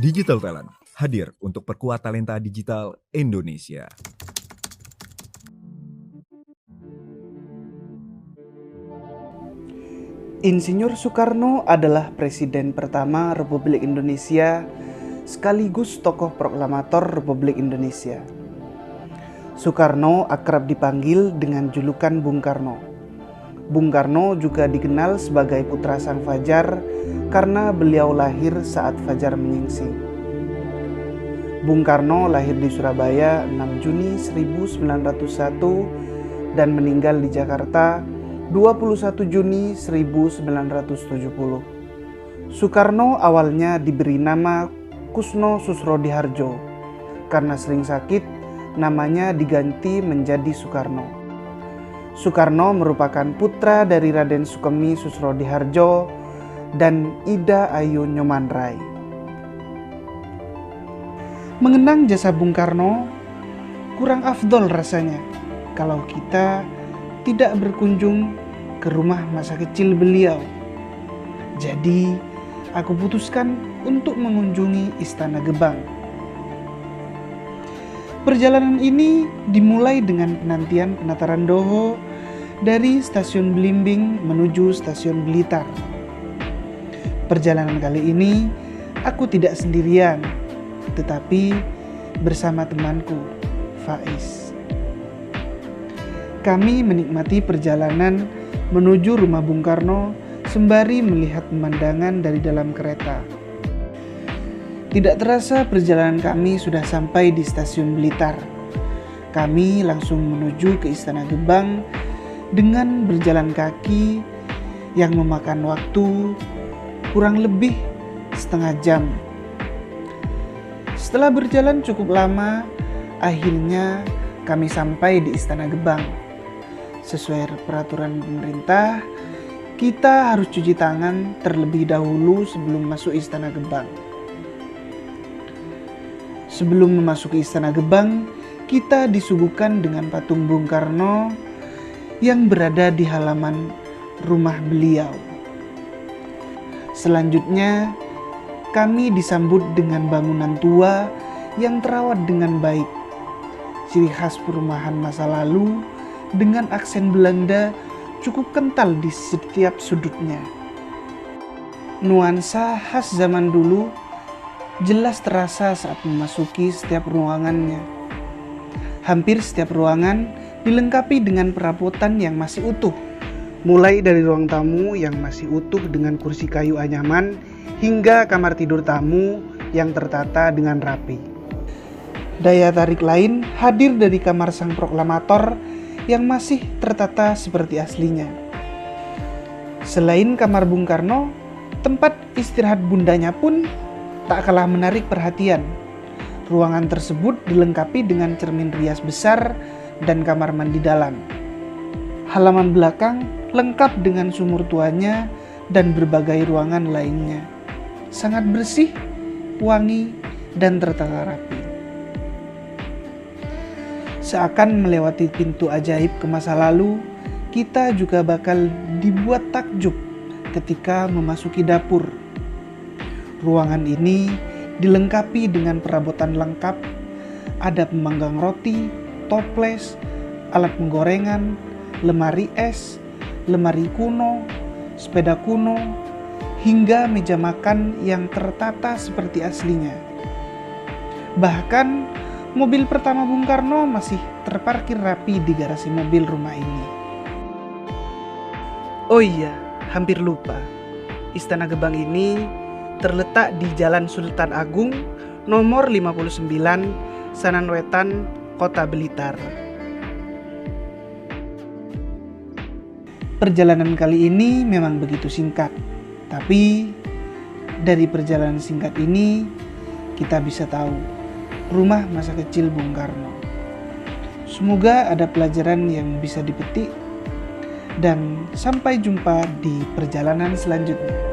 Digital Talent hadir untuk perkuat talenta digital Indonesia. Insinyur Soekarno adalah Presiden pertama Republik Indonesia sekaligus tokoh proklamator Republik Indonesia. Soekarno akrab dipanggil dengan julukan Bung Karno. Bung Karno juga dikenal sebagai putra Sang Fajar karena beliau lahir saat fajar menyingsing. Bung Karno lahir di Surabaya 6 Juni 1901 dan meninggal di Jakarta 21 Juni 1970. Soekarno awalnya diberi nama Kusno Susrodihardjo. Karena sering sakit, namanya diganti menjadi Soekarno. Soekarno merupakan putra dari Raden Sukemi Susrodihardjo dan Ida Ayu Nyomanrai. Mengenang jasa Bung Karno kurang afdol rasanya kalau kita tidak berkunjung ke rumah masa kecil beliau. Jadi, aku putuskan untuk mengunjungi Istana Gebang. Perjalanan ini dimulai dengan penantian penataran Doho dari Stasiun Belimbing menuju Stasiun Blitar. Perjalanan kali ini aku tidak sendirian, tetapi bersama temanku, Faiz. Kami menikmati perjalanan menuju rumah Bung Karno sembari melihat pemandangan dari dalam kereta. Tidak terasa perjalanan kami sudah sampai di Stasiun Blitar. Kami langsung menuju ke Istana Gebang dengan berjalan kaki yang memakan waktu kurang lebih setengah jam. Setelah berjalan cukup lama, akhirnya kami sampai di Istana Gebang. Sesuai peraturan pemerintah, kita harus cuci tangan terlebih dahulu sebelum masuk Istana Gebang. Sebelum memasuki Istana Gebang, kita disuguhkan dengan patung Bung Karno yang berada di halaman rumah beliau. Selanjutnya, kami disambut dengan bangunan tua yang terawat dengan baik. Ciri khas perumahan masa lalu dengan aksen Belanda cukup kental di setiap sudutnya. Nuansa khas zaman dulu jelas terasa saat memasuki setiap ruangannya. Hampir setiap ruangan dilengkapi dengan perabotan yang masih utuh, mulai dari ruang tamu yang masih utuh dengan kursi kayu anyaman hingga kamar tidur tamu yang tertata dengan rapi. Daya tarik lain hadir dari kamar sang proklamator yang masih tertata seperti aslinya. Selain kamar Bung Karno, tempat istirahat bundanya pun tak kalah menarik perhatian. Ruangan tersebut dilengkapi dengan cermin rias besar dan kamar mandi dalam. Halaman belakang lengkap dengan sumur tuanya dan berbagai ruangan lainnya. Sangat bersih, wangi, dan tertata rapi. Seakan melewati pintu ajaib ke masa lalu, kita juga bakal dibuat takjub ketika memasuki dapur. Ruangan ini dilengkapi dengan perabotan lengkap, ada pemanggang roti, toples, alat penggorengan, lemari es, lemari kuno, sepeda kuno, hingga meja makan yang tertata seperti aslinya. Bahkan mobil pertama Bung Karno masih terparkir rapi di garasi mobil rumah ini. Oh iya, hampir lupa. Istana Gebang ini terletak di Jalan Sultan Agung nomor 59, Sanan Wetan, Kota Blitar. Perjalanan kali ini memang begitu singkat, tapi dari perjalanan singkat ini kita bisa tahu rumah masa kecil Bung Karno. Semoga ada pelajaran yang bisa dipetik dan sampai jumpa di perjalanan selanjutnya.